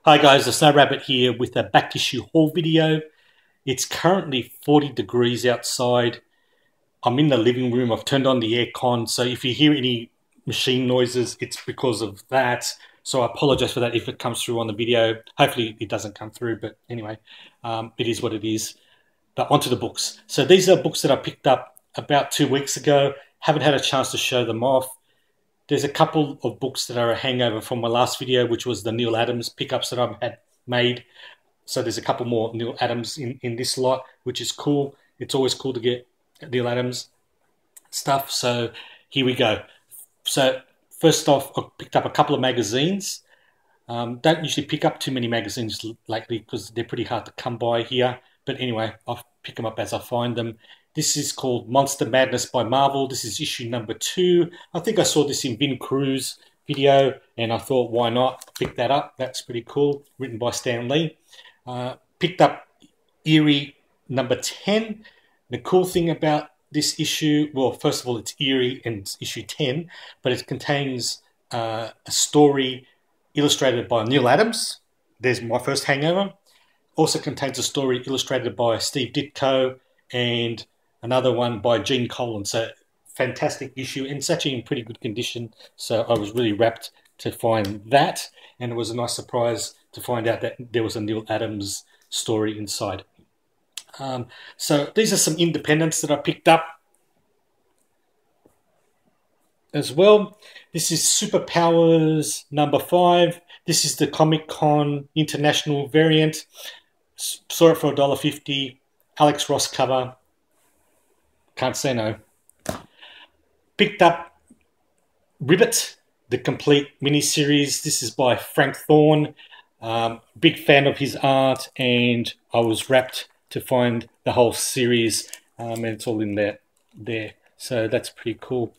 Hi guys, the Snow Rabbit here with a back issue haul video. It's currently 40 degrees outside. I'm in the living room. I've turned on the aircon, so if you hear any machine noises, it's because of that. So I apologize for that if it comes through on the video. Hopefully it doesn't come through, but anyway, it is what it is. But onto the books. So these are books that I picked up about 2 weeks ago. Haven't had a chance to show them off. There's a couple of books that are a hangover from my last video, which was the Neil Adams pickups that I've had made. So there's a couple more Neil Adams in this lot, which is cool. It's always cool to get Neil Adams stuff. So here we go. So first off, I picked up a couple of magazines. Don't usually pick up too many magazines lately because they're pretty hard to come by here. But anyway, I'll pick them up as I find them. This is called Monster Madness by Marvel. This is issue number 2. I think I saw this in Vin Cruz's video, and I thought, why not pick that up? That's pretty cool. Written by Stan Lee. Picked up Eerie number 10. The cool thing about this issue, well, first of all, it's Eerie and it's issue 10, but it contains a story illustrated by Neil Adams. There's my first hangover. Also contains a story illustrated by Steve Ditko and another one by Gene Colan. So fantastic issue, and it's actually in pretty good condition. So I was really rapt to find that, and it was a nice surprise to find out that there was a Neil Adams story inside. So these are some independents that I picked up as well. This is Superpowers number 5. This is the Comic-Con International variant. Saw it for $1.50. Alex Ross cover. Can't say no. Picked up Ribbit, the complete miniseries. This is by Frank Thorne. Big fan of his art, and I was rapt to find the whole series, and it's all in there. So that's pretty cool.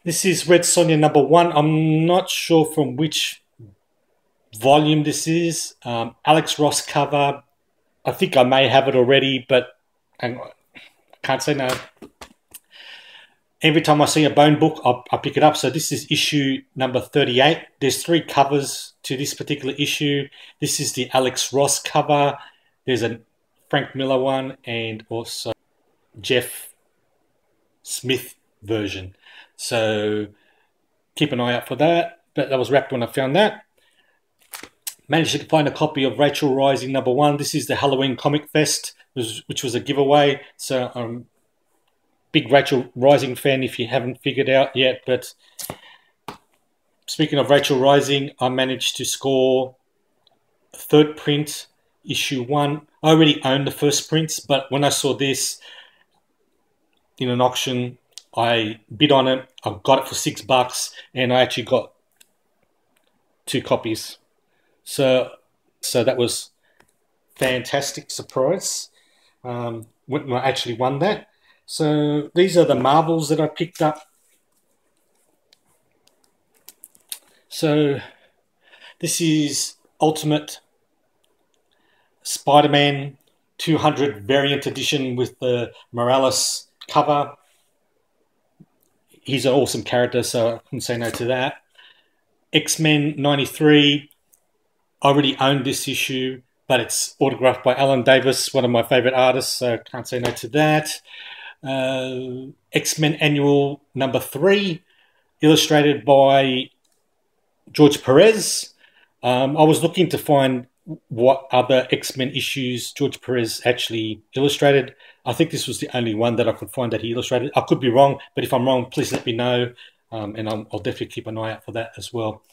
This is Red Sonja number 1. I'm not sure from which volume this is. Alex Ross cover. I think I may have it already, but I can't say no. Every time I see a Bone book, I pick it up. So this is issue number 38. There's 3 covers to this particular issue. This is the Alex Ross cover. There's a Frank Miller one, and also Jeff Smith version. So keep an eye out for that. But I was wrapped when I found that. Managed to find a copy of Rachel Rising number 1. This is the Halloween Comic Fest, which was a giveaway. So I'm big Rachel Rising fan if you haven't figured out yet. But speaking of Rachel Rising, I managed to score a 3rd print, issue 1. I already owned the first prints, but when I saw this in an auction, I bid on it. I got it for $6, and I actually got 2 copies. So that was fantastic surprise when I actually won that. So these are the Marvels that I picked up. So this is Ultimate Spider-Man 200 variant edition with the Morales cover. He's an awesome character, so I couldn't say no to that. X-Men 93. I already owned this issue, but it's autographed by Alan Davis, one of my favorite artists, so can't say no to that. X-Men Annual number 3, illustrated by George Perez. I was looking to find what other X-Men issues George Perez actually illustrated. I think this was the only one that I could find that he illustrated. I could be wrong, but if I'm wrong, please let me know, and I'll definitely keep an eye out for that as well.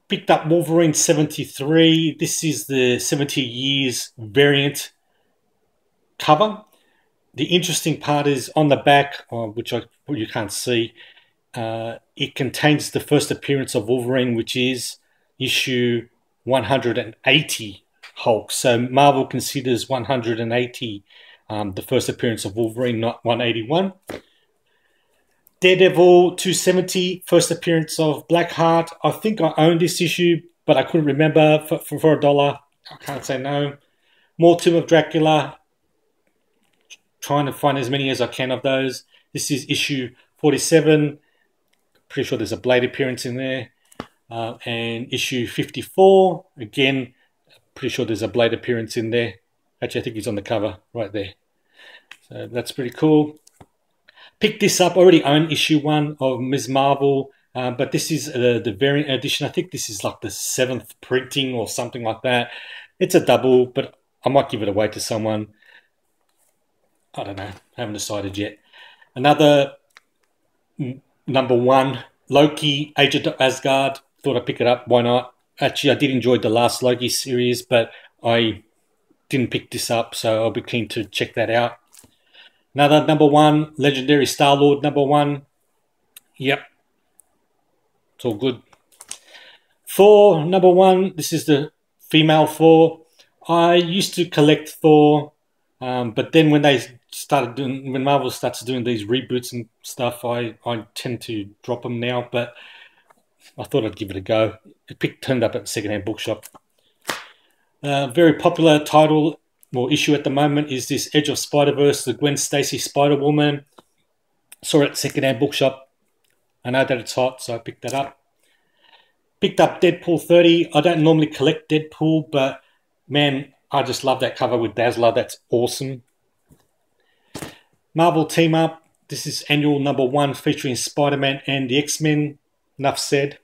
Picked up Wolverine 73. This is the 70 years variant cover. The interesting part is on the back, which you can't see, it contains the first appearance of Wolverine, which is issue 180 Hulk. So Marvel considers 180 the first appearance of Wolverine, not 181. Daredevil 270, first appearance of Blackheart. I think I owned this issue, but I couldn't remember for $1. I can't say no. More Tomb of Dracula. Trying to find as many as I can of those. This is issue 47. Pretty sure there's a Blade appearance in there. and issue 54. Again, pretty sure there's a Blade appearance in there. Actually, I think he's on the cover right there. So that's pretty cool. Picked this up. I already own issue 1 of Ms. Marvel, but this is the variant edition. I think this is like the 7th printing or something like that. It's a double, but I might give it away to someone. I don't know. I haven't decided yet. Another number 1, Loki, Agent of Asgard. Thought I'd pick it up. Why not? Actually, I did enjoy the last Loki series, but I didn't pick this up, so I'll be keen to check that out. Another number 1, Legendary Star-Lord number 1. Yep. It's all good. Thor number 1. This is the female Thor. I used to collect Thor, but then when Marvel starts doing these reboots and stuff, I tend to drop them now, but I thought I'd give it a go. It turned up at the secondhand bookshop. Very popular title or issue at the moment is this Edge of Spider-Verse, the Gwen Stacy Spider-Woman. Saw it at secondhand bookshop. I know that it's hot, so I picked that up. Picked up Deadpool 30. I don't normally collect Deadpool, but man, I just love that cover with Dazzler. That's awesome. Marvel Team Up. This is annual number 1 featuring Spider-Man and the X-Men. Enough said.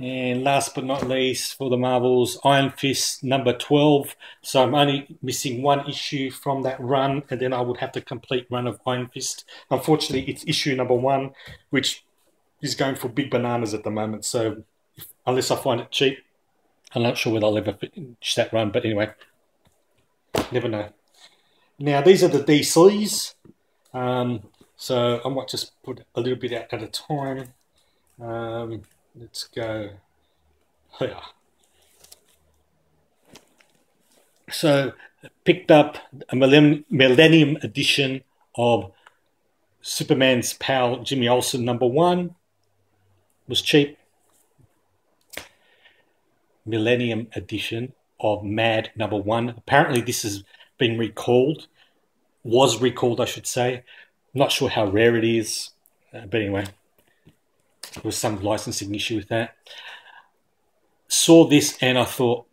And last but not least, for the Marvels, Iron Fist number 12. So I'm only missing 1 issue from that run, and then I would have the complete run of Iron Fist. Unfortunately, it's issue number 1, which is going for big bananas at the moment. So unless I find it cheap, I'm not sure whether I'll ever finish that run. But anyway, never know. Now, these are the DCs. So I might just put a little bit out at a time. Let's go here. So, picked up a Millennium edition of Superman's pal Jimmy Olsen number 1. Was cheap. Millennium edition of Mad number 1. Apparently this has been recalled. Was recalled, I should say. Not sure how rare it is. But anyway. There was some licensing issue with that. Saw this and I thought,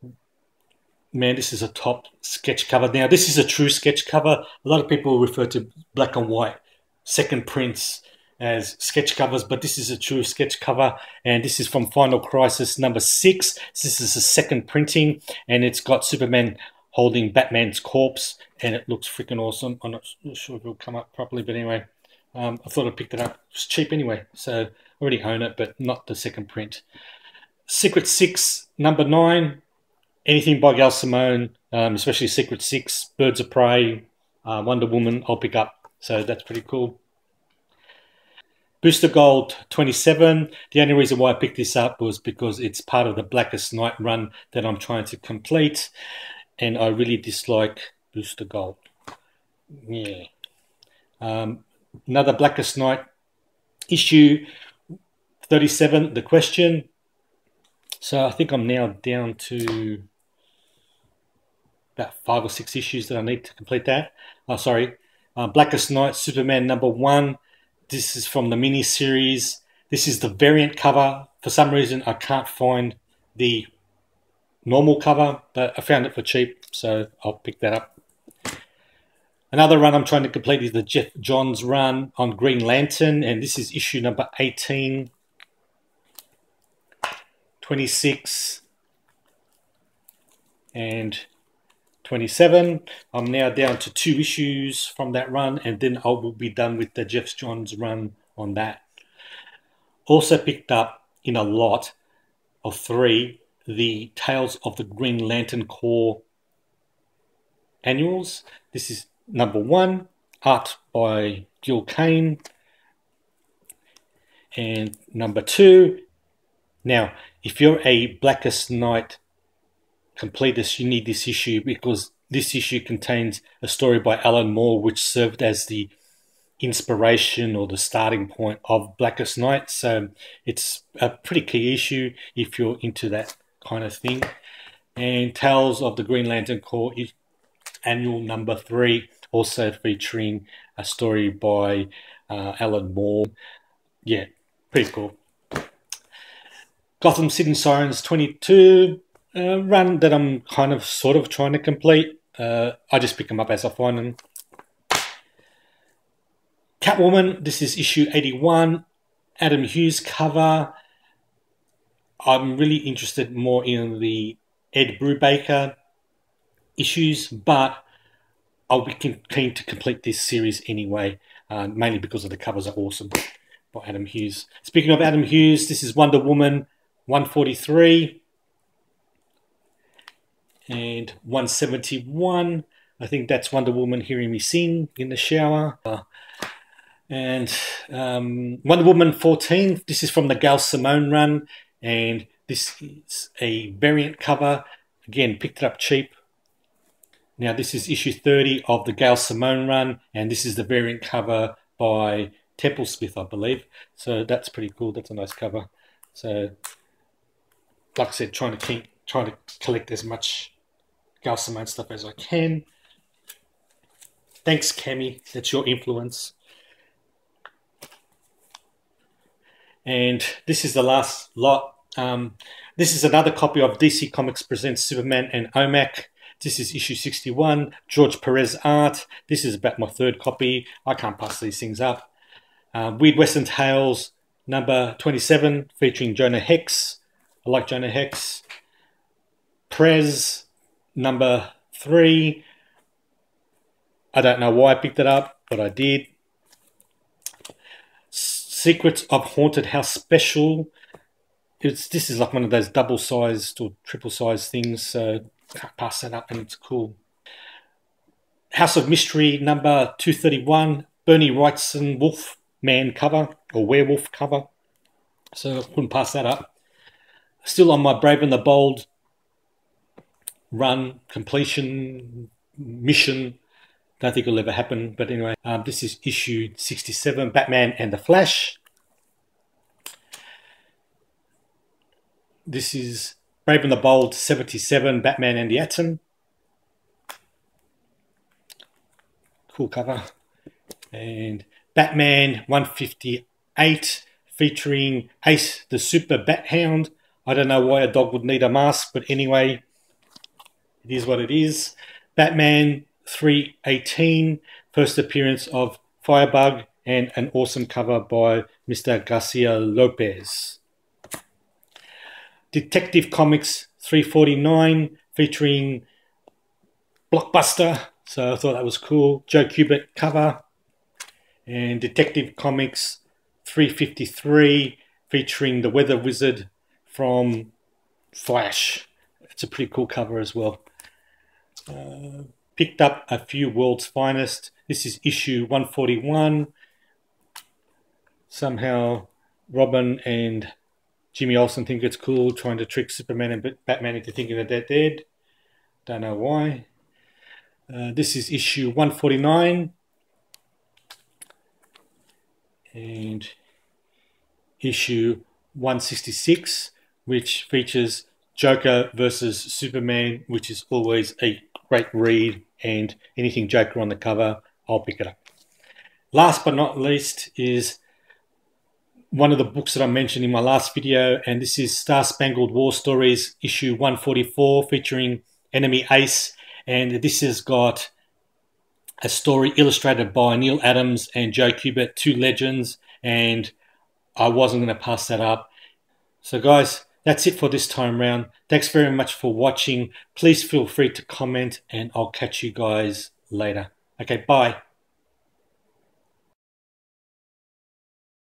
man, this is a top sketch cover. Now, this is a true sketch cover. A lot of people refer to black and white second prints as sketch covers, but this is a true sketch cover, and this is from Final Crisis number 6. This is a second printing, and it's got Superman holding Batman's corpse, and it looks freaking awesome. I'm not sure if it'll come up properly, but anyway, I thought I'd pick it up. It was cheap anyway, so I already own it, but not the second print. Secret 6, number 9, anything by Gail Simone, especially Secret 6, Birds of Prey, Wonder Woman, I'll pick up. So that's pretty cool. Booster Gold 27. The only reason why I picked this up was because it's part of the Blackest Night run that I'm trying to complete, and I really dislike Booster Gold. Yeah. Another Blackest Night issue 37, The Question. So I think I'm now down to about 5 or 6 issues that I need to complete that. Blackest Night, Superman number 1. This is from the mini-series. This is the variant cover. For some reason, I can't find the normal cover, but I found it for cheap, so I'll pick that up. Another run I'm trying to complete is the Jeff Johns run on Green Lantern, and this is issue number 18, 26, and 27. I'm now down to 2 issues from that run, and then I will be done with the Jeff Johns run on that. Also picked up in a lot of 3 the Tales of the Green Lantern Corps annuals. This is number 1, art by Gil Kane, and number 2. Now, if you're a Blackest Night completist, you need this issue, because this issue contains a story by Alan Moore which served as the inspiration or the starting point of Blackest Night. So it's a pretty key issue if you're into that kind of thing. And Tales of the Green Lantern Corps is annual number 3, also featuring a story by Alan Moore. Yeah, pretty cool. Gotham City Sirens 22, run that I'm kind of sort of trying to complete. I just pick them up as I find them. Catwoman, this is issue 81, Adam Hughes cover. I'm really interested more in the Ed Brubaker issues, but I'll be keen to complete this series anyway, mainly because of the covers are awesome by Adam Hughes. Speaking of Adam Hughes, this is Wonder Woman 143 and 171. I think that's Wonder Woman hearing me sing in the shower. And Wonder Woman 14, this is from the Gail Simone run, and this is a variant cover. Again, picked it up cheap. Now this is issue 30 of the Gail Simone run, and this is the variant cover by Templesmith, I believe. So that's pretty cool. That's a nice cover. So, like I said, trying to collect as much Gail Simone stuff as I can. Thanks, Cammy. That's your influence. And this is the last lot. This is another copy of DC Comics Presents Superman and OMAC. This is issue 61, George Perez art. This is about my third copy. I can't pass these things up. Weird Western Tales number 27, featuring Jonah Hex. I like Jonah Hex. Prez number 3. I don't know why I picked it up, but I did. Secrets of Haunted House Special. This is like one of those double-sized or triple-sized things, so can't pass that up, and it's cool. House of Mystery number 231, Bernie Wrightson Wolfman cover, or werewolf cover. So I couldn't pass that up. Still on my Brave and the Bold run, completion, mission. Don't think it'll ever happen, but anyway, this is issue 67, Batman and the Flash. This is Brave and the Bold 77, Batman and the Atom. Cool cover. And Batman 158, featuring Ace the Super Bat Hound. I don't know why a dog would need a mask, but anyway, it is what it is. Batman 318, first appearance of Firebug, and an awesome cover by Mr. Garcia Lopez. Detective Comics 349, featuring Blockbuster, so I thought that was cool. Joe Kubert cover. And Detective Comics 353, featuring the Weather Wizard from Flash. It's a pretty cool cover as well. Picked up a few World's Finest. This is issue 141. Somehow Robin and Jimmy Olsen think it's cool, trying to trick Superman and Batman into thinking that they're dead. Don't know why. This is issue 149. And issue 166, which features Joker versus Superman, which is always a great read, and anything Joker on the cover, I'll pick it up. Last but not least is one of the books that I mentioned in my last video, and this is Star Spangled War Stories, issue 144, featuring Enemy Ace, and this has got a story illustrated by Neil Adams and Joe Kubert, two legends, and I wasn't going to pass that up. So guys, that's it for this time round. Thanks very much for watching. Please feel free to comment, and I'll catch you guys later. Okay, bye.